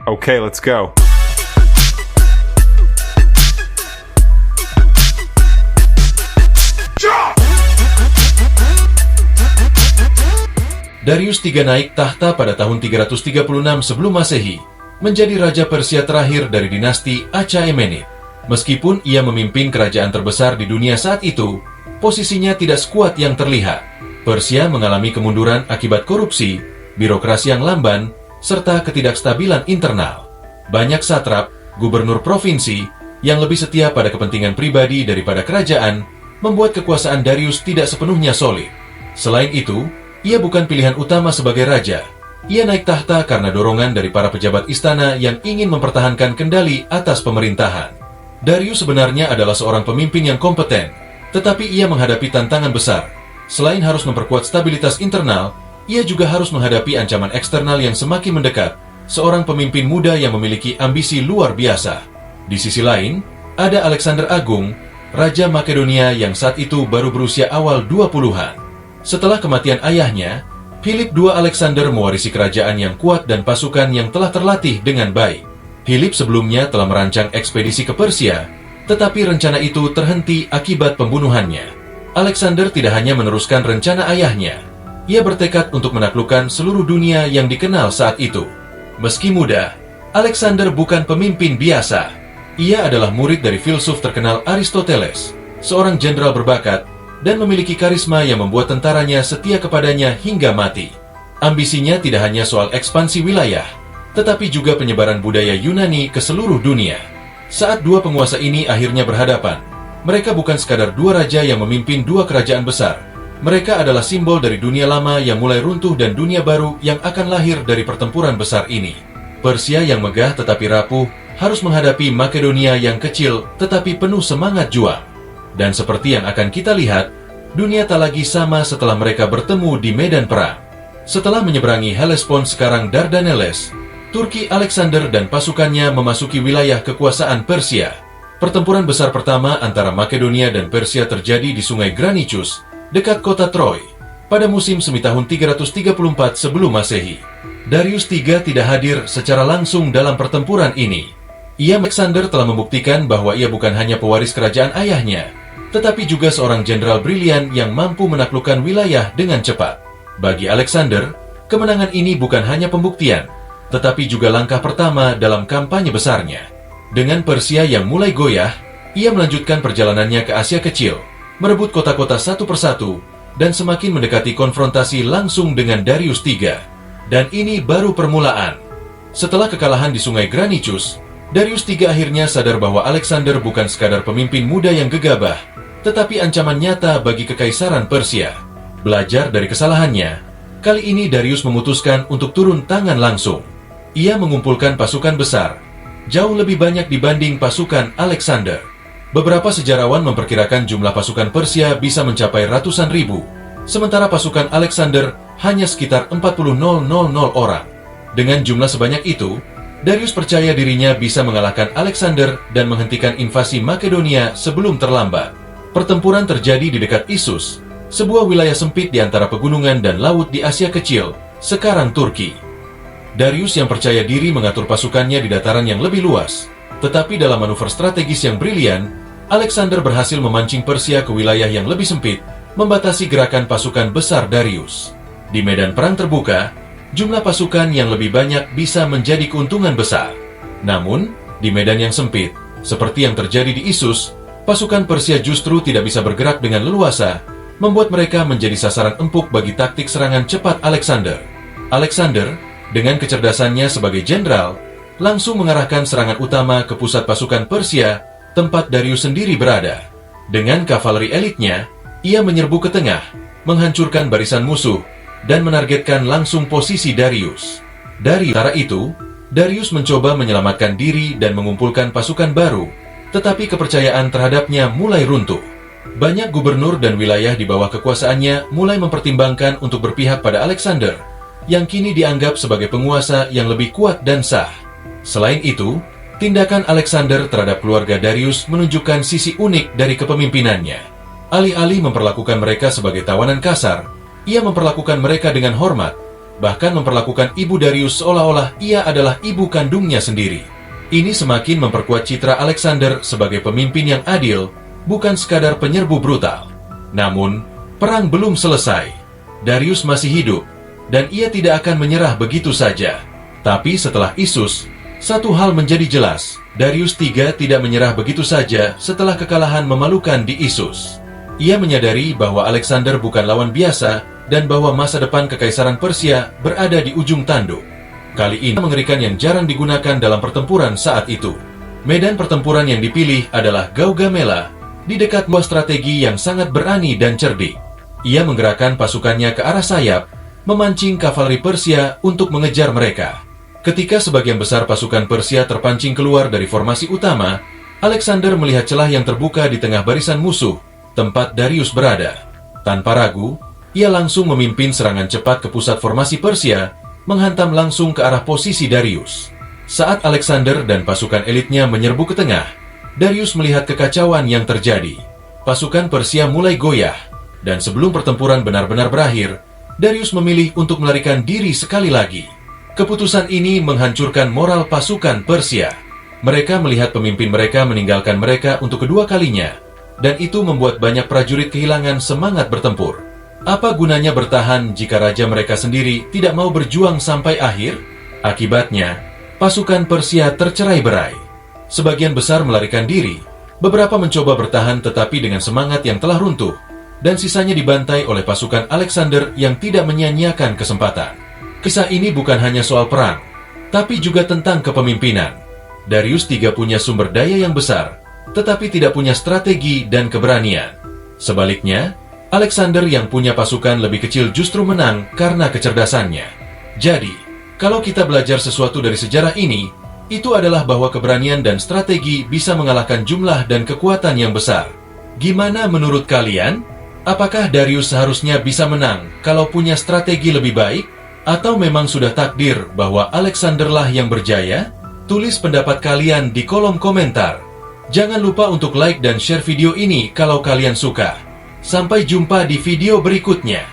Okay, let's go. Darius III naik tahta pada tahun 336 sebelum Masehi, menjadi Raja Persia terakhir dari dinasti Achaemenid. Meskipun ia memimpin kerajaan terbesar di dunia saat itu, posisinya tidak sekuat yang terlihat. Persia mengalami kemunduran akibat korupsi, birokrasi yang lamban, serta ketidakstabilan internal. Banyak satrap, gubernur provinsi, yang lebih setia pada kepentingan pribadi daripada kerajaan, membuat kekuasaan Darius tidak sepenuhnya solid. Selain itu, ia bukan pilihan utama sebagai raja. Ia naik tahta karena dorongan dari para pejabat istana yang ingin mempertahankan kendali atas pemerintahan. Darius sebenarnya adalah seorang pemimpin yang kompeten, tetapi ia menghadapi tantangan besar. Selain harus memperkuat stabilitas internal, ia juga harus menghadapi ancaman eksternal yang semakin mendekat, seorang pemimpin muda yang memiliki ambisi luar biasa. Di sisi lain, ada Alexander Agung, Raja Makedonia yang saat itu baru berusia awal 20-an. Setelah kematian ayahnya, Philip II Alexander mewarisi kerajaan yang kuat dan pasukan yang telah terlatih dengan baik. Philip sebelumnya telah merancang ekspedisi ke Persia, tetapi rencana itu terhenti akibat pembunuhannya. Alexander tidak hanya meneruskan rencana ayahnya, ia bertekad untuk menaklukkan seluruh dunia yang dikenal saat itu. Meski muda, Alexander bukan pemimpin biasa. Ia adalah murid dari filsuf terkenal Aristoteles, seorang jenderal berbakat, dan memiliki karisma yang membuat tentaranya setia kepadanya hingga mati. Ambisinya tidak hanya soal ekspansi wilayah, tetapi juga penyebaran budaya Yunani ke seluruh dunia. Saat dua penguasa ini akhirnya berhadapan, mereka bukan sekadar dua raja yang memimpin dua kerajaan besar. Mereka adalah simbol dari dunia lama yang mulai runtuh dan dunia baru yang akan lahir dari pertempuran besar ini. Persia yang megah tetapi rapuh harus menghadapi Makedonia yang kecil tetapi penuh semangat juang. Dan seperti yang akan kita lihat, dunia tak lagi sama setelah mereka bertemu di medan perang. Setelah menyeberangi Hellespont sekarang Dardanelles, Turki Alexander dan pasukannya memasuki wilayah kekuasaan Persia. Pertempuran besar pertama antara Makedonia dan Persia terjadi di Sungai Granicus, dekat kota Troy, pada musim semi tahun 334 sebelum Masehi. Darius III tidak hadir secara langsung dalam pertempuran ini. Alexander telah membuktikan bahwa ia bukan hanya pewaris kerajaan ayahnya, tetapi juga seorang jenderal brilian yang mampu menaklukkan wilayah dengan cepat. Bagi Alexander, kemenangan ini bukan hanya pembuktian, tetapi juga langkah pertama dalam kampanye besarnya. Dengan Persia yang mulai goyah, ia melanjutkan perjalanannya ke Asia Kecil, merebut kota-kota satu persatu, dan semakin mendekati konfrontasi langsung dengan Darius III. Dan ini baru permulaan. Setelah kekalahan di Sungai Granicus, Darius III akhirnya sadar bahwa Alexander bukan sekadar pemimpin muda yang gegabah, tetapi ancaman nyata bagi kekaisaran Persia. Belajar dari kesalahannya, kali ini Darius memutuskan untuk turun tangan langsung. Ia mengumpulkan pasukan besar, jauh lebih banyak dibanding pasukan Alexander. Beberapa sejarawan memperkirakan jumlah pasukan Persia bisa mencapai ratusan ribu, sementara pasukan Alexander hanya sekitar 40.000 orang. Dengan jumlah sebanyak itu, Darius percaya dirinya bisa mengalahkan Alexander dan menghentikan invasi Makedonia sebelum terlambat. Pertempuran terjadi di dekat Issus, sebuah wilayah sempit di antara pegunungan dan laut di Asia Kecil, sekarang Turki. Darius yang percaya diri mengatur pasukannya di dataran yang lebih luas, tetapi dalam manuver strategis yang brilian, Alexander berhasil memancing Persia ke wilayah yang lebih sempit, membatasi gerakan pasukan besar Darius. Di medan perang terbuka, jumlah pasukan yang lebih banyak bisa menjadi keuntungan besar. Namun, di medan yang sempit, seperti yang terjadi di Issus, pasukan Persia justru tidak bisa bergerak dengan leluasa, membuat mereka menjadi sasaran empuk bagi taktik serangan cepat Alexander. Alexander, dengan kecerdasannya sebagai jenderal, langsung mengarahkan serangan utama ke pusat pasukan Persia, tempat Darius sendiri berada. Dengan kavaleri elitnya, ia menyerbu ke tengah, menghancurkan barisan musuh, dan menargetkan langsung posisi Darius. Dari utara itu, Darius mencoba menyelamatkan diri dan mengumpulkan pasukan baru, tetapi kepercayaan terhadapnya mulai runtuh. Banyak gubernur dan wilayah di bawah kekuasaannya mulai mempertimbangkan untuk berpihak pada Alexander, yang kini dianggap sebagai penguasa yang lebih kuat dan sah. Selain itu, tindakan Alexander terhadap keluarga Darius menunjukkan sisi unik dari kepemimpinannya. Alih-alih memperlakukan mereka sebagai tawanan kasar, ia memperlakukan mereka dengan hormat, bahkan memperlakukan ibu Darius seolah-olah ia adalah ibu kandungnya sendiri. Ini semakin memperkuat citra Alexander sebagai pemimpin yang adil, bukan sekadar penyerbu brutal. Namun, perang belum selesai. Darius masih hidup, dan ia tidak akan menyerah begitu saja. Tapi setelah Issus, satu hal menjadi jelas, Darius III tidak menyerah begitu saja setelah kekalahan memalukan di Issus. Ia menyadari bahwa Alexander bukan lawan biasa, dan bahwa masa depan Kekaisaran Persia berada di ujung tanduk. Kali ini mengerikan yang jarang digunakan dalam pertempuran saat itu. Medan pertempuran yang dipilih adalah Gaugamela, di dekat buah strategi yang sangat berani dan cerdik. Ia menggerakkan pasukannya ke arah sayap, memancing kavaleri Persia untuk mengejar mereka. Ketika sebagian besar pasukan Persia terpancing keluar dari formasi utama, Alexander melihat celah yang terbuka di tengah barisan musuh, tempat Darius berada. Tanpa ragu, ia langsung memimpin serangan cepat ke pusat formasi Persia, menghantam langsung ke arah posisi Darius. Saat Alexander dan pasukan elitnya menyerbu ke tengah, Darius melihat kekacauan yang terjadi. Pasukan Persia mulai goyah, dan sebelum pertempuran benar-benar berakhir, Darius memilih untuk melarikan diri sekali lagi. Keputusan ini menghancurkan moral pasukan Persia. Mereka melihat pemimpin mereka meninggalkan mereka untuk kedua kalinya, dan itu membuat banyak prajurit kehilangan semangat bertempur. Apa gunanya bertahan jika raja mereka sendiri tidak mau berjuang sampai akhir? Akibatnya, pasukan Persia tercerai-berai. Sebagian besar melarikan diri, beberapa mencoba bertahan tetapi dengan semangat yang telah runtuh, dan sisanya dibantai oleh pasukan Alexander yang tidak menyia-nyiakan kesempatan. Kisah ini bukan hanya soal perang, tapi juga tentang kepemimpinan. Darius III punya sumber daya yang besar, tetapi tidak punya strategi dan keberanian. Sebaliknya, Alexander yang punya pasukan lebih kecil justru menang karena kecerdasannya. Jadi, kalau kita belajar sesuatu dari sejarah ini, itu adalah bahwa keberanian dan strategi bisa mengalahkan jumlah dan kekuatan yang besar. Gimana menurut kalian? Apakah Darius seharusnya bisa menang kalau punya strategi lebih baik? Atau memang sudah takdir bahwa Alexanderlah yang berjaya? Tulis pendapat kalian di kolom komentar. Jangan lupa untuk like dan share video ini kalau kalian suka. Sampai jumpa di video berikutnya.